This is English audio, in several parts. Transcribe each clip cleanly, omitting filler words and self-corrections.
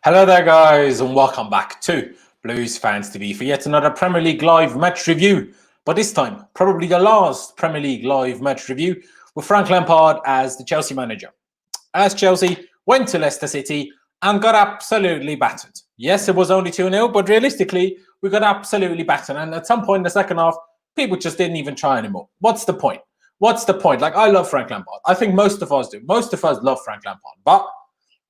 Hello there, guys, and welcome back to Blues Fans TV for yet another Premier League live match review. But this time, probably the last Premier League live match review with Frank Lampard as the Chelsea manager. As Chelsea went to Leicester City and got absolutely battered. Yes, it was only 2-0, but realistically, we got absolutely battered. And at some point in the second half, people just didn't even try anymore. What's the point? What's the point? Like, I love Frank Lampard. I think most of us do. Most of us love Frank Lampard. But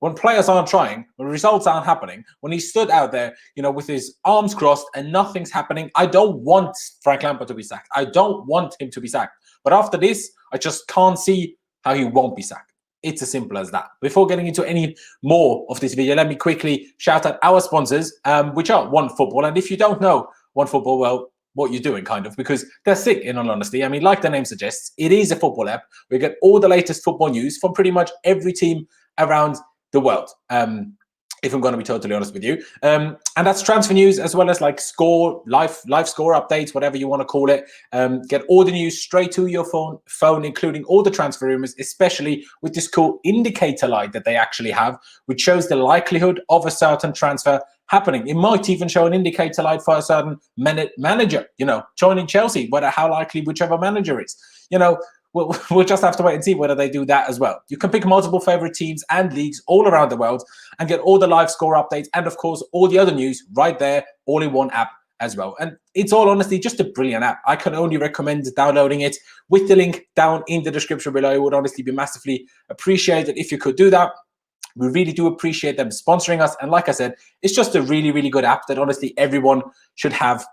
when players aren't trying, when results aren't happening, when he stood out there, with his arms crossed and nothing's happening, I don't want Frank Lampard to be sacked. I don't want him to be sacked. But after this, I just can't see how he won't be sacked. It's as simple as that. Before getting into any more of this video, let me quickly shout out our sponsors, which are OneFootball. And if you don't know OneFootball, well, what you're doing, kind of, because they're sick, in all honesty. I mean, like the name suggests, it is a football app. We get all the latest football news from pretty much every team around the world, if I'm going to be totally honest with you. And that's transfer news, as well as like live score updates, whatever you want to call it. Get all the news straight to your phone, including all the transfer rumors, especially with this cool indicator light that they actually have, which shows the likelihood of a certain transfer happening. It might even show an indicator light for a certain manager, joining Chelsea, how likely whichever manager is. We'll just have to wait and see whether they do that as well. You can pick multiple favorite teams and leagues all around the world and get all the live score updates and, of course, all the other news right there, all in one app as well. And it's all honestly just a brilliant app. I can only recommend downloading it with the link down in the description below. It would honestly be massively appreciated if you could do that. We really do appreciate them sponsoring us. And like I said, it's just a really, really good app that honestly everyone should have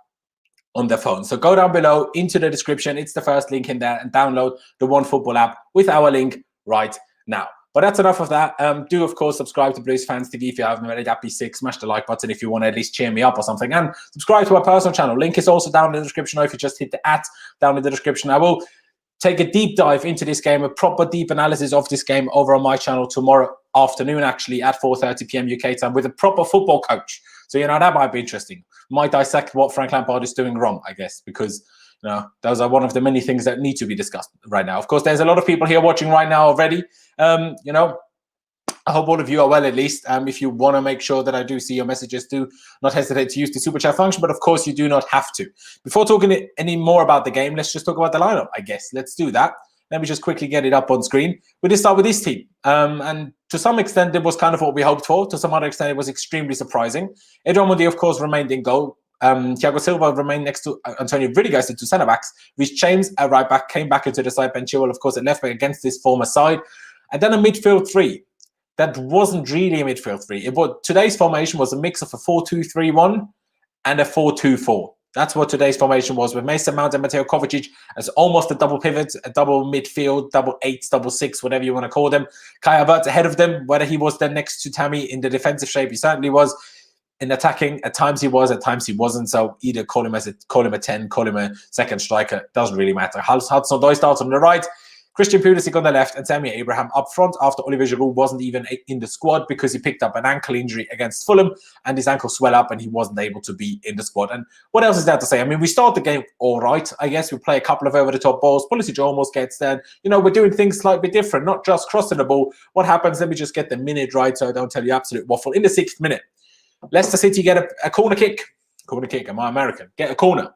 on their phone. So go down below into the description. It's the first link in there, and download the OneFootball app with our link right now. But that's enough of that. Do, of course, subscribe to Blues Fans TV if you haven't already. That'd be sick. Smash the like button if you want to at least cheer me up or something. And subscribe to our personal channel. Link is also down in the description, or if you just hit the @ down in the description. I will take a deep dive into this game, a proper deep analysis of this game over on my channel tomorrow afternoon, actually, at 4:30 p.m. UK time, with a proper football coach. So, that might be interesting. Might dissect what Frank Lampard is doing wrong, I guess, because, those are one of the many things that need to be discussed right now. Of course, there's a lot of people here watching right now already. I hope all of you are well, at least. If you want to make sure that I do see your messages, do not hesitate to use the super chat function. But of course, you do not have to. Before talking any more about the game, let's just talk about the lineup, I guess. Let's do that. Let me just quickly get it up on screen. We did start with this team. And to some extent, it was kind of what we hoped for. To some other extent, it was extremely surprising. Edouard Mendy, of course, remained in goal. Thiago Silva remained next to Antonio Rudiger, two centre-backs. Rhys James, a right-back, came back into the side bench. Chilwell, of course, at left-back against his former side. And then a midfield three. That wasn't really a midfield three. Today's formation was a mix of a 4-2-3-1 and a 4-2-4. That's what today's formation was, with Mason Mount and Mateo Kovacic as almost a double pivot, a double midfield, double 8, double 6, whatever you want to call them. Kai Havertz ahead of them. Whether he was then next to Tammy in the defensive shape, he certainly was. In attacking, at times he was, at times he wasn't. So either call him a 10, call him a second striker, doesn't really matter. Hudson-Odoi starts on the right, Christian Pulisic on the left, and Tammy Abraham up front, after Olivier Giroud wasn't even in the squad because he picked up an ankle injury against Fulham, and his ankle swelled up and he wasn't able to be in the squad. And what else is there to say? I mean, we start the game all right, I guess. We play a couple of over-the-top balls. Pulisic almost gets there. We're doing things slightly different, not just crossing the ball. What happens? Let me just get the minute right so I don't tell you absolute waffle. In the 6th minute, Leicester City get a corner kick. Corner kick, am I American? Get a corner.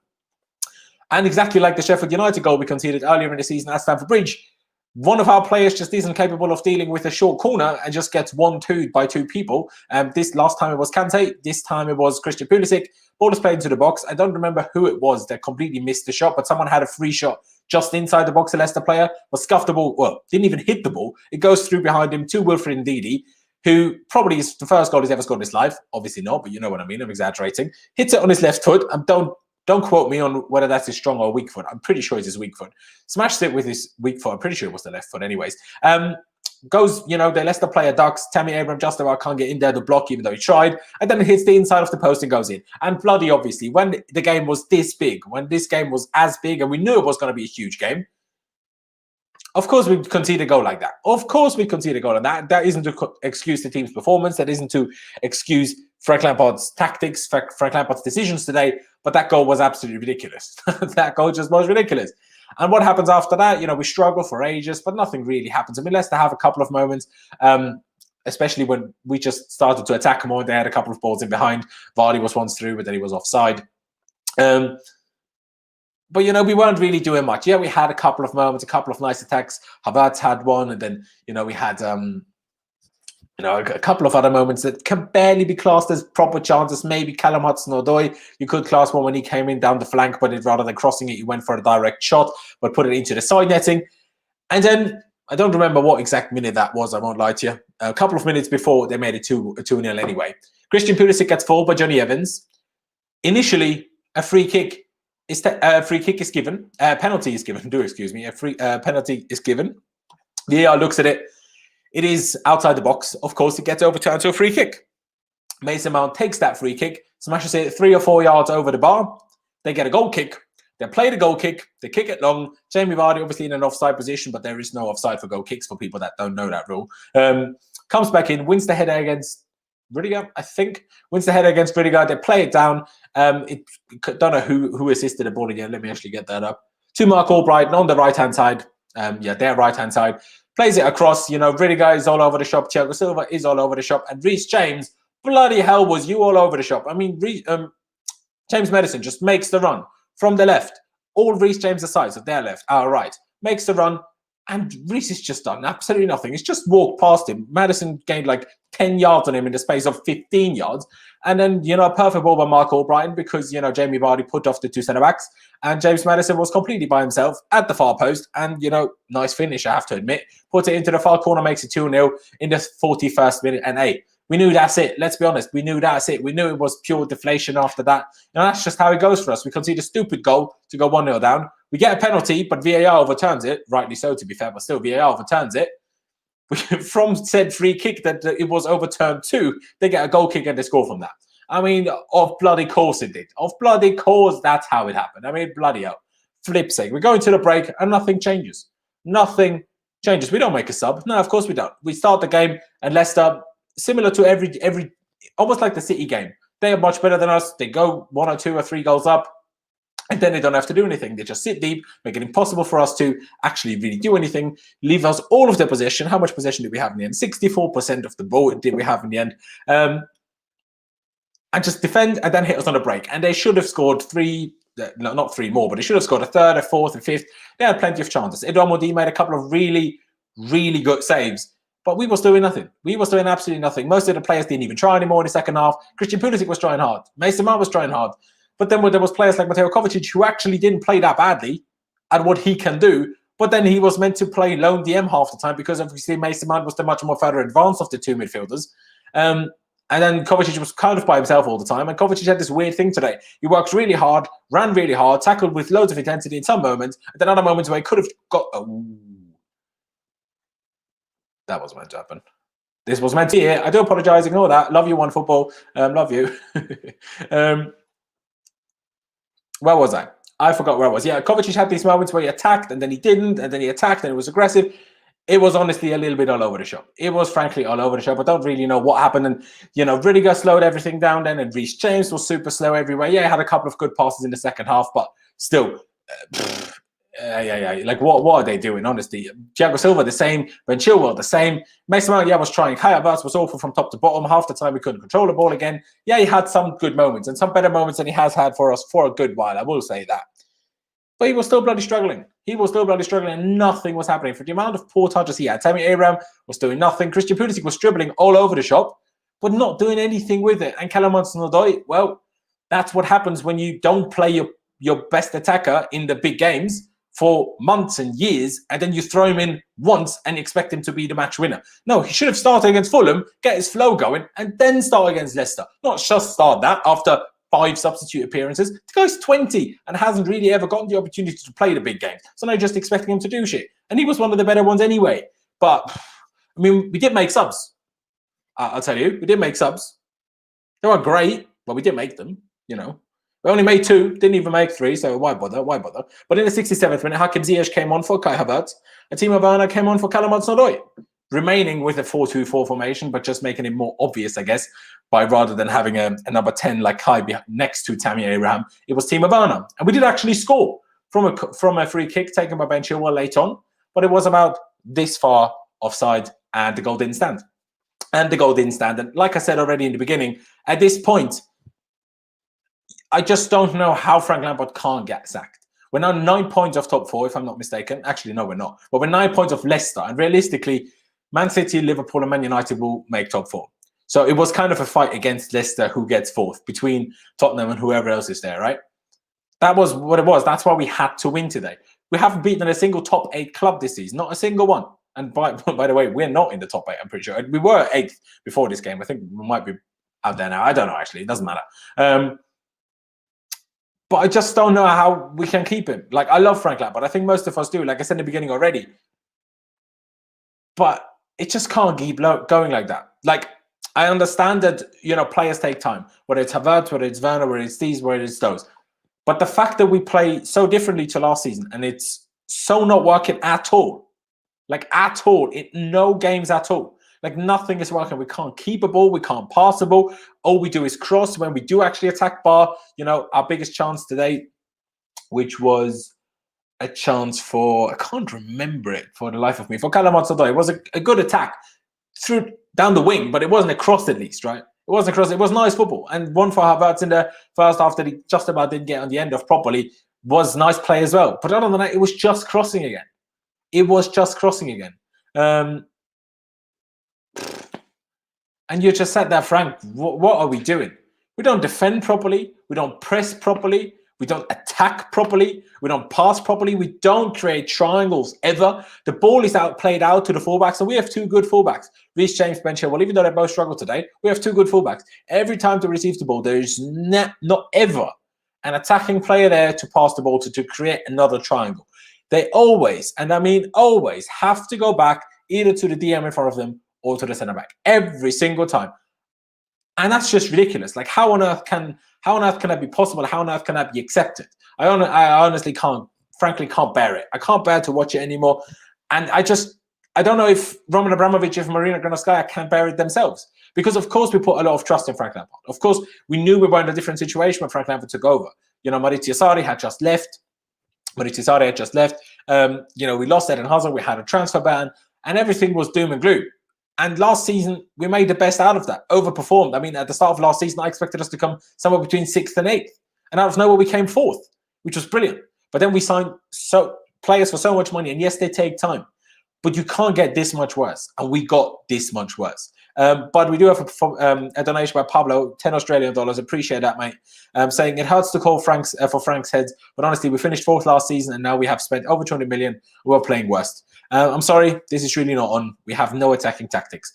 And exactly like the Sheffield United goal we conceded earlier in the season at Stamford Bridge, one of our players just isn't capable of dealing with a short corner and just gets 1-2 by 2 people. This last time it was Kante. This time it was Christian Pulisic. Ball is played into the box. I don't remember who it was that completely missed the shot, but someone had a free shot just inside the box. A Leicester player was scuffed the ball. Well, didn't even hit the ball. It goes through behind him to Wilfred Ndidi, who probably is the first goal he's ever scored in his life. Obviously not, but you know what I mean. I'm exaggerating. Hits it on his left foot. And don't quote me on whether that's his strong or weak foot. I'm pretty sure it's his weak foot. Smashed it with his weak foot. I'm pretty sure it was the left foot anyways. Goes, the Leicester player ducks. Tammy Abraham just about can't get in there to block, even though he tried. And then it hits the inside of the post and goes in. And bloody obviously, when the game was this big, when this game was as big, and we knew it was going to be a huge game, of course we'd concede a goal like that. Of course we'd concede a goal like that. That isn't to excuse the team's performance. That isn't to excuse Frank Lampard's tactics, Frank Lampard's decisions today. But that goal was absolutely ridiculous. That goal just was ridiculous. And what happens after that? We struggle for ages, but nothing really happens. I mean, Leicester have a couple of moments. especially when we just started to attack more. They had a couple of balls in behind. Vardy was once through, but then he was offside. But, we weren't really doing much. Yeah, we had a couple of moments, a couple of nice attacks. Havertz had one, and then, we had, a couple of other moments that can barely be classed as proper chances. Maybe Callum Hudson-Odoi, you could class one when he came in down the flank, but rather than crossing it, he went for a direct shot, but put it into the side netting. And then, I don't remember what exact minute that was, I won't lie to you. A couple of minutes before, they made it 2-0 anyway. Christian Pulisic gets fouled by Johnny Evans. Initially, a free kick is given. Penalty is given. Penalty is given. VAR looks at it. It is outside the box. Of course, it gets overturned to a free kick. Mason Mount takes that free kick, smashes it 3 or 4 yards over the bar. They get a goal kick. They play the goal kick. They kick it long. Jamie Vardy obviously in an offside position, but there is no offside for goal kicks for people that don't know that rule. Comes back in, wins the header against Rudiger, I think. Wins the header against Rudiger. They play it down. Don't know who assisted the ball again. Let me actually get that up. To Mark Albrighton on the right-hand side. Their right-hand side. Plays it across. Rudiger is all over the shop. Thiago Silva is all over the shop. And Reece James, bloody hell was you all over the shop. I mean, James Maddison just makes the run from the left. All Reece James' sides of their left, our right. Makes the run. And Reece has just done absolutely nothing. He's just walked past him. Maddison gained like 10 yards on him in the space of 15 yards. And then, a perfect ball by Mark Albrighton because, Jamie Vardy put off the 2 centre-backs. And James Maddison was completely by himself at the far post. And, nice finish, I have to admit. Puts it into the far corner, makes it 2-0 in the 41st minute. And, hey, we knew that's it. Let's be honest. We knew that's it. We knew it was pure deflation after that. That's just how it goes for us. We concede a stupid goal to go 1-0 down. We get a penalty, but VAR overturns it. Rightly so, to be fair, but still VAR overturns it. From said free kick that it was overturned to, they get a goal kick and they score from that. I mean, of bloody course it did. Of bloody course, that's how it happened. I mean, bloody hell. Flip's sake. We're going to the break and nothing changes. Nothing changes. We don't make a sub. No, of course we don't. We start the game and Leicester, similar to every almost like the City game. They are much better than us. They go 1 or 2 or 3 goals up. And then they don't have to do anything. They just sit deep, make it impossible for us to actually really do anything, leave us all of the possession. How much possession did we have in the end? 64% of the ball did we have in the end. And just defend and then hit us on a break. And they should have scored 3, no, not 3 more, but they should have scored a 3rd, a 4th, a 5th. They had plenty of chances. Eduardo Modi made a couple of really, really good saves. But we was doing nothing. We was doing absolutely nothing. Most of the players didn't even try anymore in the second half. Christian Pulisic was trying hard. Mason Mount was trying hard. But then there was players like Mateo Kovacic who actually didn't play that badly at what he can do. But then he was meant to play lone DM half the time because obviously Mason Mount was the much more further advanced of the 2 midfielders. And then Kovacic was kind of by himself all the time. And Kovacic had this weird thing today. He worked really hard, ran really hard, tackled with loads of intensity in some moments. And then other moments where he could have got... that was meant to happen. This was meant to be. I do apologise. Ignore that. Love you, OneFootball. Love you. Where was I? I forgot where I was. Yeah, Kovacic had these moments where he attacked and then he didn't, and then he attacked and it was aggressive. It was honestly a little bit all over the shop. It was frankly all over the shop. I don't really know what happened. And, Rudiger slowed everything down then, and Reece James was super slow everywhere. Yeah, he had a couple of good passes in the second half, but still, like what are they doing, honestly? Thiago Silva, the same. Ben Chilwell, the same. Mason Mount, was trying. Kai Havertz was awful from top to bottom. Half the time, we couldn't control the ball again. Yeah, he had some good moments and some better moments than he has had for us for a good while. I will say that. But he was still bloody struggling. He was still bloody struggling and nothing was happening. For the amount of poor touches he had, Tammy Abraham was doing nothing. Christian Pulisic was dribbling all over the shop, but not doing anything with it. And Callum Hudson-Odoi, well, that's what happens when you don't play your best attacker in the big games for months and years, and then you throw him in once and expect him to be the match winner. No, he should have started against Fulham, get his flow going, and then start against Leicester. Not just start that after 5 substitute appearances. The guy's 20 and hasn't really ever gotten the opportunity to play the big games. So now just expecting him to do shit. And he was one of the better ones anyway. But, I mean, we did make subs. I'll tell you, we did make subs. They weren't great, but we did make them, We only made 2, didn't even make 3, so why bother? But in the 67th minute, Hakim Ziyech came on for Kai Havertz, and Timo Werner came on for Callum Hudson-Odoi, remaining with a 4-2-4 formation, but just making it more obvious, I guess, by rather than having a number 10 like Kai next to Tammy Abraham, it was Timo Werner. And we did actually score from a free kick taken by Ben Chilwell late on, but it was about this far offside, and the goal didn't stand. and the goal didn't stand. And like I said already in the beginning, at this point, I just don't know how Frank Lampard can't get sacked. We're now 9 points off top four, if I'm not mistaken. Actually, no, we're not. But we're 9 points off Leicester. And realistically, Man City, Liverpool, and Man United will make top four. So it was kind of a fight against Leicester who gets fourth between Tottenham and whoever else is there, right? That was what it was. That's why we had to win today. We haven't beaten a single top 8 club this season, not a single one. And by the way, we're not in the top 8, I'm pretty sure. We were 8th before this game. I think we might be out there now. I don't know, actually. It doesn't matter. But I just don't know how we can keep him. Like, I love Frank Lampard. I think most of us do. Like I said in the beginning already. But it just can't keep going like that. Like, I understand that, you know, players take time. Whether it's Havertz, whether it's Werner, whether it's these, whether it's those. But the fact that we play so differently to last season and it's so not working at all. Like, at all. In no games at all. Like, nothing is working. We can't keep a ball. We can't pass a ball. All we do is cross. When we do actually attack bar, you know, our biggest chance today, which was a chance for, I can't remember it for the life of me, for Callum Hudson-Odoi. It was a good attack through down the wing, but it wasn't a cross at least, right? It wasn't a cross. It was nice football. And one for Havertz in the first half that he just about didn't get on the end of properly was nice play as well. But other than that, it was just crossing again. It was just crossing again. And you just said that, Frank, what are we doing? We don't defend properly. We don't press properly. We don't attack properly. We don't pass properly. We don't create triangles ever. The ball is played out to the fullbacks, and we have 2 good fullbacks. Reece James, Ben Chilwell, even though they both struggled today, we have 2 good fullbacks. Every time to receive the ball, there is not ever an attacking player there to pass the ball to create another triangle. They always, and I mean always, have to go back either to the DM in front of them or to the centre back every single time, and that's just ridiculous. Like, how on earth can that be possible? How on earth can that be accepted? I honestly can't, frankly, can't bear it. I can't bear to watch it anymore, and I don't know if Roman Abramovich, if Marina Granovskaya can bear it themselves, because of course we put a lot of trust in Frank Lampard. Of course, we knew we were in a different situation when Frank Lampard took over. You know, Maurizio Sarri had just left. You know, we lost Eden Hazard. We had a transfer ban, and everything was doom and gloom. And last season, we made the best out of that, overperformed. I mean, at the start of last season, I expected us to come somewhere between 6th and 8th. And out of nowhere, we came 4th, which was brilliant. But then we signed players for so much money. And yes, they take time. But you can't get this much worse. And we got this much worse. But we do have a donation by Pablo, $10 Australian. Appreciate that, mate. Saying it hurts to call for Frank's heads. But honestly, we finished 4th last season. And now we have spent over 200 million. We're playing worst. I'm sorry, this is really not on. We have no attacking tactics.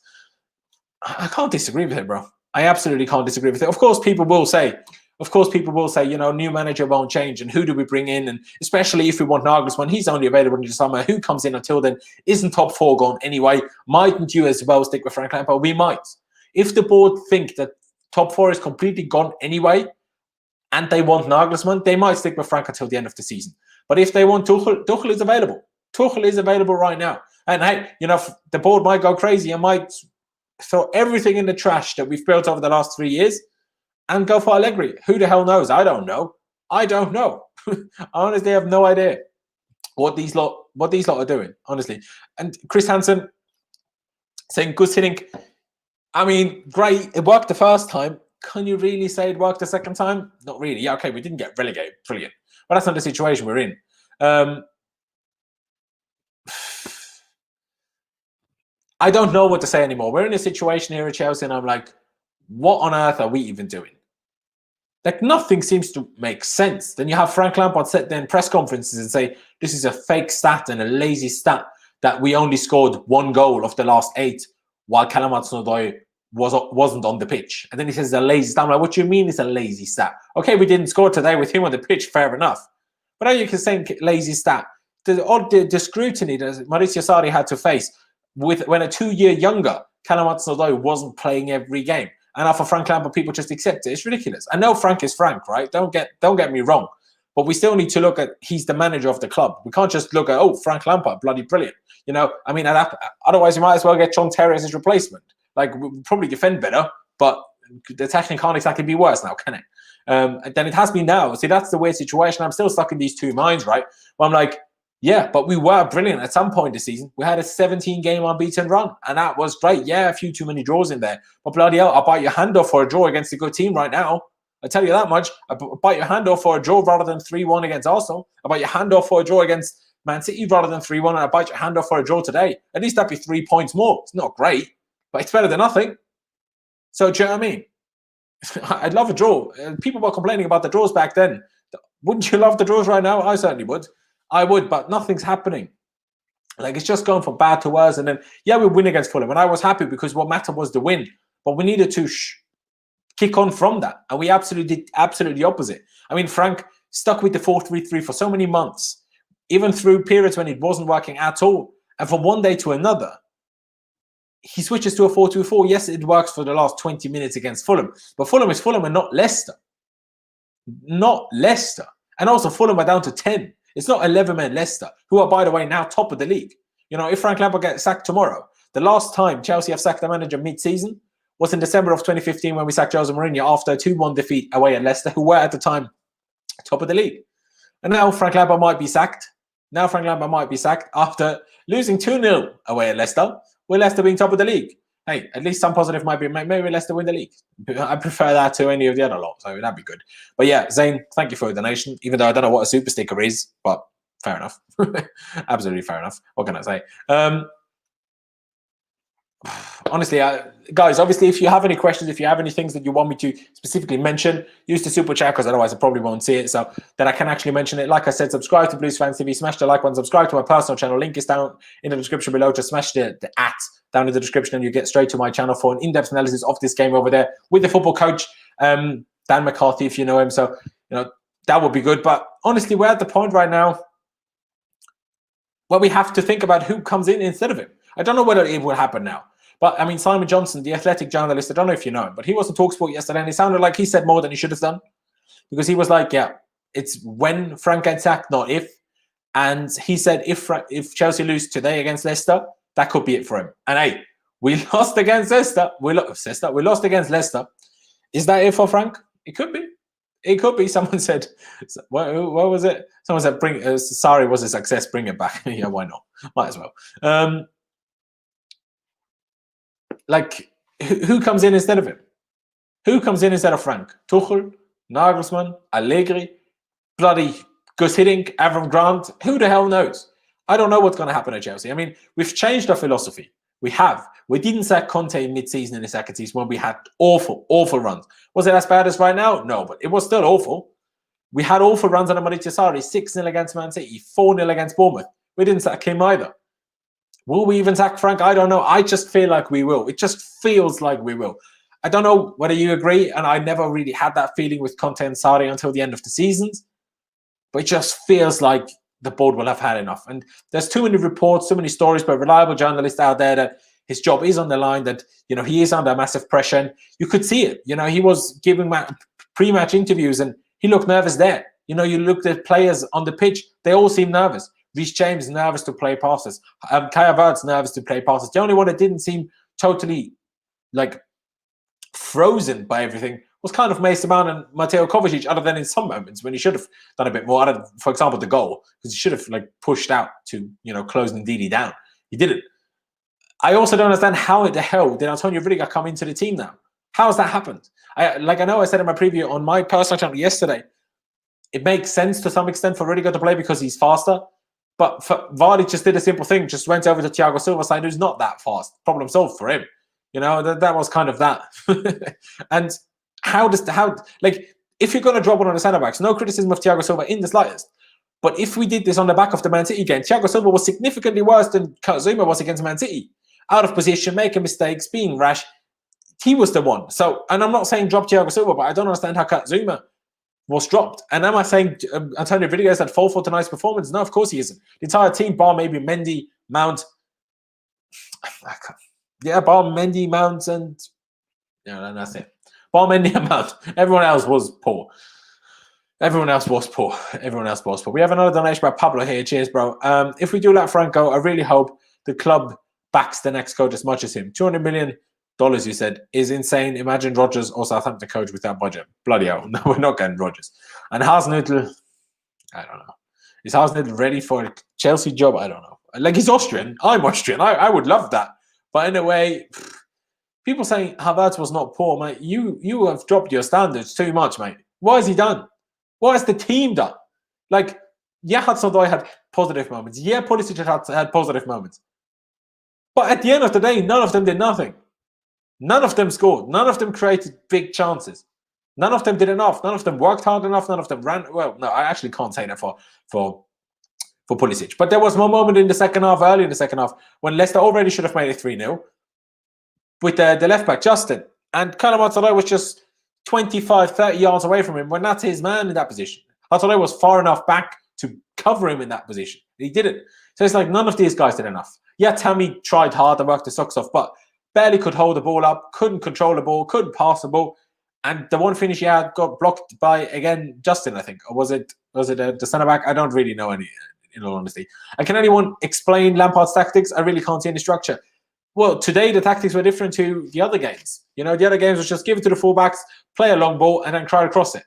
I can't disagree with it, bro. I absolutely can't disagree with it. Of course, people will say, you know, new manager won't change. And who do we bring in? And especially if we want Nagelsmann, he's only available in the summer. Who comes in until then? Isn't top 4 gone anyway? Mightn't you as well stick with Frank Lampard? We might. If the board think that top 4 is completely gone anyway, and they want Nagelsmann, they might stick with Frank until the end of the season. But if they want Tuchel is available. Tuchel is available right now. And hey, you know, the board might go crazy and might throw everything in the trash that we've built over the last 3 years and go for Allegri. Who the hell knows? I don't know. I honestly have no idea what these lot are doing, honestly. And Chris Hansen saying, good sitting. I mean, great. It worked the first time. Can you really say it worked the second time? Not really. Yeah, okay, we didn't get relegated. Brilliant. But that's not the situation we're in. I don't know what to say anymore. We're in a situation here at Chelsea, and I'm like, what on earth are we even doing? Like, nothing seems to make sense. Then you have Frank Lampard sit there in press conferences and say, this is a fake stat and a lazy stat that we only scored 1 goal of the last 8 while Callum Hudson-Odoi wasn't on the pitch. And then he says it's a lazy stat. I'm like, what do you mean it's a lazy stat? Okay, we didn't score today with him on the pitch, fair enough. But now you can say lazy stat. The scrutiny that Maurizio Sarri had to face when a 2-year younger Callum Hudson-Odoi wasn't playing every game. And now for Frank Lampard, people just accept it. It's ridiculous. I know Frank is Frank, right? Don't get me wrong. But we still need to look at, he's the manager of the club. We can't just look at, oh, Frank Lampard, bloody brilliant. You know, I mean, otherwise you might as well get John Terry as his replacement. Like, we'll probably defend better, but the attacking can't exactly be worse now, can it? And then it has been now. See, that's the weird situation. I'm still stuck in these two minds, right? Where I'm like, Yeah, but we were brilliant at some point this season. We had a 17-game unbeaten run, and that was great. Yeah, a few too many draws in there. But bloody hell, I'll bite your hand off for a draw against a good team right now. I tell you that much. I'll bite your hand off for a draw rather than 3-1 against Arsenal. I'll bite your hand off for a draw against Man City rather than 3-1, and I'll bite your hand off for a draw today. At least that'd be 3 points more. It's not great, but it's better than nothing. So do you know what I mean? I'd love a draw. People were complaining about the draws back then. Wouldn't you love the draws right now? I certainly would. I would, but nothing's happening. Like, it's just going from bad to worse. And then, yeah, we win against Fulham. And I was happy because what mattered was the win. But we needed to kick on from that. And we absolutely did the opposite. I mean, Frank stuck with the 4-3-3 for so many months, even through periods when it wasn't working at all. And from one day to another, he switches to a 4-2-4. Yes, it works for the last 20 minutes against Fulham. But Fulham is Fulham and not Leicester. Not Leicester. And also, Fulham are down to 10. It's not 11-men Leicester, who are, by the way, now top of the league. You know, if Frank Lampard gets sacked tomorrow, the last time Chelsea have sacked a manager mid-season was in December of 2015 when we sacked Jose Mourinho after a 2-1 defeat away at Leicester, who were at the time top of the league. And now Frank Lampard might be sacked. Now Frank Lampard might be sacked after losing 2-0 away at Leicester, with Leicester being top of the league. Hey, at least some positive might be, maybe Leicester win the league. I prefer that to any of the other lot, so that'd be good. But yeah, Zane, thank you for the donation, even though I don't know what a super sticker is, but fair enough. Absolutely fair enough. What can I say? Honestly, guys, obviously, if you have any questions, if you have any things that you want me to specifically mention, use the super chat, because otherwise I probably won't see it, so that I can actually mention it. Like I said, subscribe to Blues Fans TV, smash the like button, subscribe to my personal channel. Link is down in the description below. Just smash the at down in the description and you get straight to my channel for an in-depth analysis of this game over there with the football coach, Dan McCarthy, if you know him. So, you know, that would be good. But honestly, we're at the point right now where we have to think about who comes in instead of him. I don't know whether it will happen now. But, I mean, Simon Johnson, the Athletic journalist, I don't know if you know him, but he was on TalkSport yesterday, and it sounded like he said more than he should have done. Because he was like, yeah, it's when Frank gets sacked, not if. And he said if Chelsea lose today against Leicester, that could be it for him. And, hey, we lost against Leicester. We lost against Leicester. Is that it for Frank? It could be. It could be. Someone said, what was it? Someone said, sorry was a success, bring it back. Yeah, why not? Might as well. Like, who comes in instead of him? Who comes in instead of Frank? Tuchel, Nagelsmann, Allegri, bloody Gus Hiddink, Avram Grant? Who the hell knows? I don't know what's going to happen at Chelsea. I mean, we've changed our philosophy. We have. We didn't sack Conte mid-season in the second season when we had awful, awful runs. Was it as bad as right now? No, but it was still awful. We had awful runs under Maurizio Sarri, 6-0 against Man City, 4-0 against Bournemouth. We didn't sack him either. Will we even sack Frank? I don't know. I just feel like we will. It just feels like we will. I don't know whether you agree, and I never really had that feeling with Conte and Sarri until the end of the seasons. But it just feels like the board will have had enough. And there's too many reports, too many stories by reliable journalists out there that his job is on the line, that, you know, he is under massive pressure. And you could see it. You know, he was giving pre-match interviews and he looked nervous there. You know, you looked at players on the pitch, they all seem nervous. Reece James is nervous to play passes. Kai Havertz nervous to play passes. The only one that didn't seem totally, like, frozen by everything was kind of Mason Mount and Mateo Kovacic, other than in some moments when he should have done a bit more. For example, the goal, because he should have, like, pushed out to, you know, close Ndidi down. He didn't. I also don't understand how the hell did Antonio Rudiger come into the team now? How has that happened? I know I said in my preview on my personal channel yesterday, it makes sense to some extent for Rudiger to play because he's faster. But Vardy just did a simple thing, just went over to Thiago Silva side, who's not that fast. Problem solved for him. You know, that was kind of that. And like, if you're going to drop one on the centre-backs, no criticism of Thiago Silva in the slightest. But if we did this on the back of the Man City game, Thiago Silva was significantly worse than Kurt Zouma was against Man City. Out of position, making mistakes, being rash. He was the one. So, and I'm not saying drop Thiago Silva, but I don't understand how Kurt Zouma was dropped. And am I saying Antonio Rudiger is at fault for tonight's performance? No, of course he isn't. The entire team, bar maybe Mendy, Mount. Yeah, bar Mendy, Mount, and yeah, that's it. Bar Mendy and Mount. Everyone else was poor. Everyone else was poor. Everyone else was poor. We have another donation by Pablo here. Cheers, bro. If we do let Franco, I really hope the club backs the next coach as much as him. $200 million, you said, is insane. Imagine Rodgers or Southampton coach with that budget. Bloody hell. No, we're not getting Rodgers. And Hasenhüttl, I don't know. Is Hasenhüttl ready for a Chelsea job? I don't know. Like, he's Austrian. I'm Austrian. I would love that. But in a way, people saying Havertz was not poor, mate. You have dropped your standards too much, mate. What has he done? What has the team done? Like, yeah, Hudson-Odoi had positive moments. Yeah, Pulisic had positive moments. But at the end of the day, none of them did nothing. None of them scored. None of them created big chances. None of them did enough. None of them worked hard enough. None of them ran. Well, no, I actually can't say that for Pulisic. But there was one moment in the second half, early in the second half, when Leicester already should have made it 3-0 with the left back, Justin. And Callum Hudson-Odoi was just 25, 30 yards away from him when that's his man in that position. Hudson-Odoi was far enough back to cover him in that position. He didn't. So it's like none of these guys did enough. Yeah, Tammy tried hard and worked his socks off, but barely could hold the ball up, couldn't control the ball, couldn't pass the ball. And the one finish he had got blocked by, again, Justin, I think. Or was it the centre-back? I don't really know any, in all honesty. And can anyone explain Lampard's tactics? I really can't see any structure. Well, today the tactics were different to the other games. You know, the other games was just give it to the fullbacks, play a long ball, and then try to cross it.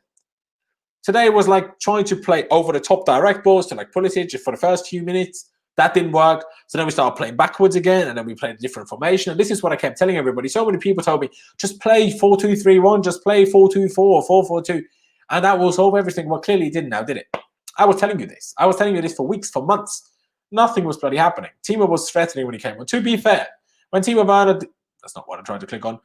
Today was like trying to play over the top direct balls to like Pulisic for the first few minutes. That didn't work. So then we started playing backwards again, and then we played a different formation. And this is what I kept telling everybody. So many people told me, just play 4-2-3-1, just play 4-2-4 or 4-4-2, and that will solve everything. Well, clearly it didn't now, did it? I was telling you this. I was telling you this for weeks, for months. Nothing was bloody happening. Timo was threatening when he came on. To be fair, when Timo Werner, that's not what I'm trying to click on.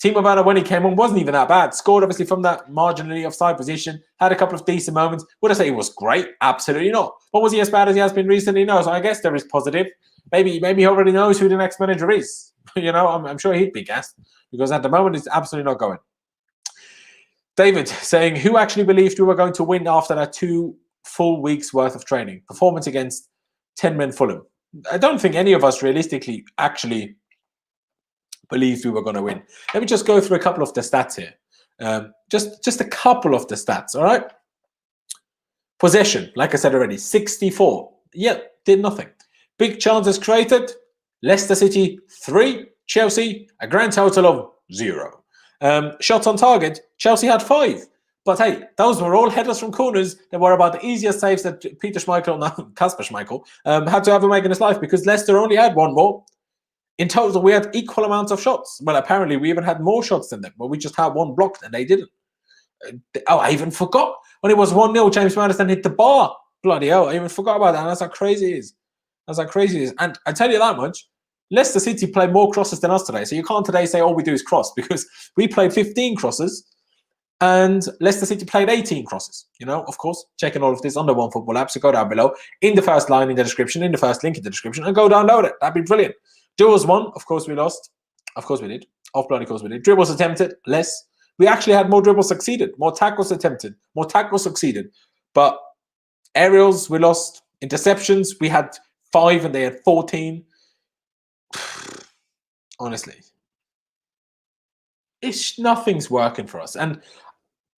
Timo Werner, when he came on, wasn't even that bad. Scored, obviously, from that marginally offside position. Had a couple of decent moments. Would I say he was great? Absolutely not. But was he as bad as he has been recently? No. So I guess there is positive. Maybe he already knows who the next manager is. You know, I'm sure he'd be gassed. Because at the moment, it's absolutely not going. David saying, who actually believed we were going to win after that 2 full weeks worth of training? Performance against 10-men Fulham. I don't think any of us realistically actually believed we were going to win. Let me just go through a couple of the stats here. Just a couple of the stats, all right? Possession, like I said already, 64. Yeah, did nothing. Big chances created, Leicester City 3, Chelsea a grand total of 0. Shots on target, Chelsea had 5. But hey, those were all headers from corners that were about the easiest saves that Kasper Schmeichel, had to ever make in his life, because Leicester only had 1 more. In total, we had equal amounts of shots. Well, apparently, we even had more shots than them, but we just had 1 blocked and they didn't. Oh, I even forgot. When it was 1-0, James Maddison hit the bar. Bloody hell, I even forgot about that. And that's how crazy it is. That's how crazy it is. And I tell you that much, Leicester City played more crosses than us today. So you can't today say all we do is cross, because we played 15 crosses and Leicester City played 18 crosses. You know, of course, checking all of this on the One Football app. So go down below in the first line in the description, in the first link in the description, and go download it. That'd be brilliant. Duels won. Of course, we lost. Of course, we did. Off bloody course, we did. Dribbles attempted, less. We actually had more dribbles succeeded, more tackles attempted, more tackles succeeded. But aerials, we lost. Interceptions, we had 5 and they had 14. Honestly, nothing's working for us. And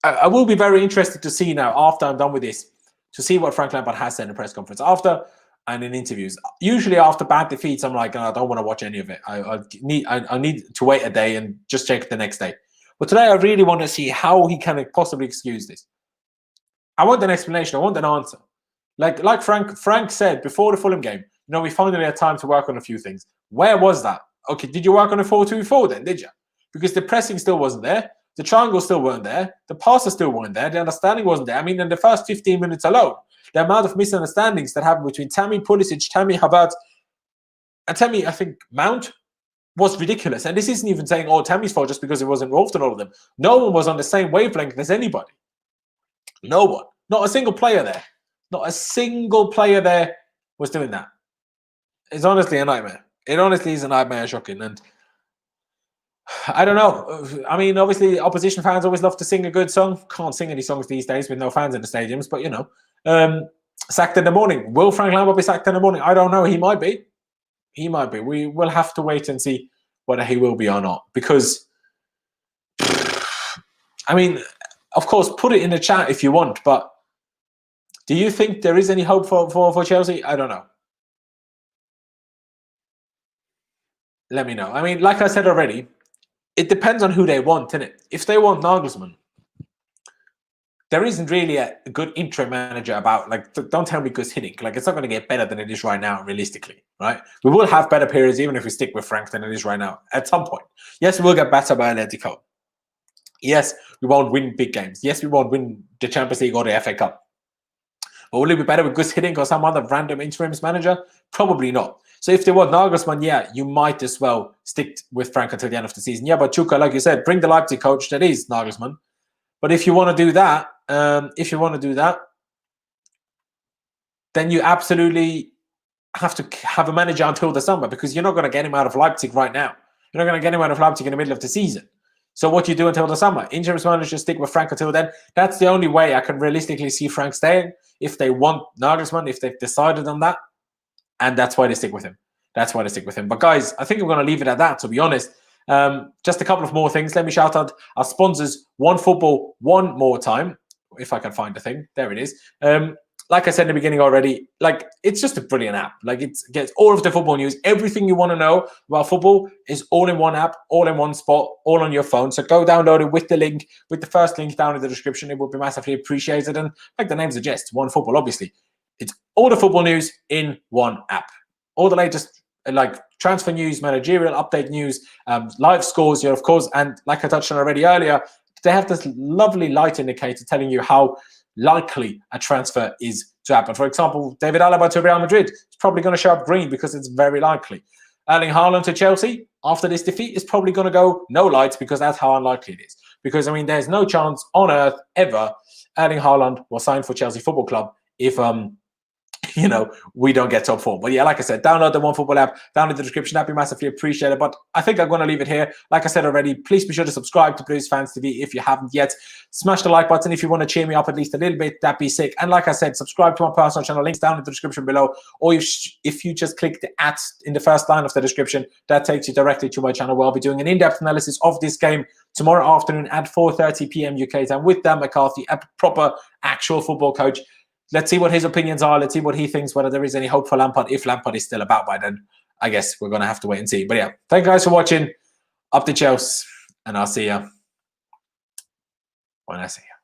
I will be very interested to see now, after I'm done with this, to see what Frank Lampard has said in the press conference. After and in interviews, usually after bad defeats, I'm like, oh, I don't want to watch any of it. I need to wait a day and just check it the next day. But today, I really want to see how he can possibly excuse this. I want an explanation. I want an answer. Like Frank said before the Fulham game, you know, we finally had time to work on a few things. Where was that? Okay, did you work on a 4-2-4 then? Did you? Because the pressing still wasn't there. The triangles still weren't there. The passes still weren't there. The understanding wasn't there. I mean, in the first 15 minutes alone, the amount of misunderstandings that happened between Tammy, Pulisic, Tammy, Havertz, and Tammy, I think, Mount, was ridiculous. And this isn't even saying, oh, Tammy's fault just because he was involved in all of them. No one was on the same wavelength as anybody. No one. Not a single player there. Not a single player there was doing that. It's honestly a nightmare. It honestly is a nightmare, shocking. And I don't know. I mean, obviously, opposition fans always love to sing a good song. Can't sing any songs these days with no fans in the stadiums, but, you know. Sacked in the morning. Will Frank Lampard be sacked in the morning? I don't know. He might be. He might be. We will have to wait and see whether he will be or not. Because, I mean, of course, put it in the chat if you want, but do you think there is any hope for Chelsea? I don't know. Let me know. I mean, like I said already, it depends on who they want, innit? If they want Nagelsmann, there isn't really a good interim manager about, like, don't tell me Gus Hiddink. Like, it's not going to get better than it is right now, realistically, right? We will have better periods even if we stick with Frank than it is right now at some point. Yes, we will get better by Atletico. Yes, we won't win big games. Yes, we won't win the Champions League or the FA Cup. But will it be better with Gus Hiddink or some other random interims manager? Probably not. So if they want Nagelsmann, yeah, you might as well stick with Frank until the end of the season. Yeah, but Chuka, like you said, bring the Leipzig coach that is Nagelsmann. But if you want to do that, then you absolutely have to have a manager until the summer, because you're not going to get him out of Leipzig right now. You're not going to get him out of Leipzig in the middle of the season. So what you do until the summer? Interim manager, stick with Frank until then. That's the only way I can realistically see Frank staying, if they want Nagelsmann, if they've decided on that. And that's why they stick with him. That's why they stick with him. But guys, I think we're going to leave it at that, to be honest. Just a couple of more things. Let me shout out our sponsors, OneFootball, one more time, if I can find the thing. There it is. Like I said in the beginning already, like, it's just a brilliant app. Like, it gets all of the football news. Everything you want to know about football is all in one app, all in one spot, all on your phone. So go download it with the link, with the first link down in the description. It would be massively appreciated. And like the name suggests, OneFootball, obviously. It's all the football news in one app. All the latest, like, transfer news, managerial update news, live scores, of course. And like I touched on already earlier, they have this lovely light indicator telling you how likely a transfer is to happen. For example, David Alaba to Real Madrid is probably going to show up green because it's very likely. Erling Haaland to Chelsea after this defeat is probably going to go no lights, because that's how unlikely it is. Because, I mean, there's no chance on earth ever Erling Haaland will sign for Chelsea Football Club if we don't get top 4. But yeah, like I said, download the OneFootball app down in the description. That'd be massively appreciated. But I think I'm going to leave it here. Like I said already, please be sure to subscribe to Blues Fans TV if you haven't yet. Smash the like button if you want to cheer me up at least a little bit. That'd be sick. And like I said, subscribe to my personal channel. Links down in the description below. Or if you just click the @ in the first line of the description, that takes you directly to my channel, where I'll be doing an in-depth analysis of this game tomorrow afternoon at 4:30 p.m. UK time with Dan McCarthy, a proper actual football coach. Let's see what his opinions are. Let's see what he thinks, whether there is any hope for Lampard. If Lampard is still about by then, I guess we're going to have to wait and see. But yeah, thank you guys for watching. Up the Chelsea, and I'll see you when I see you.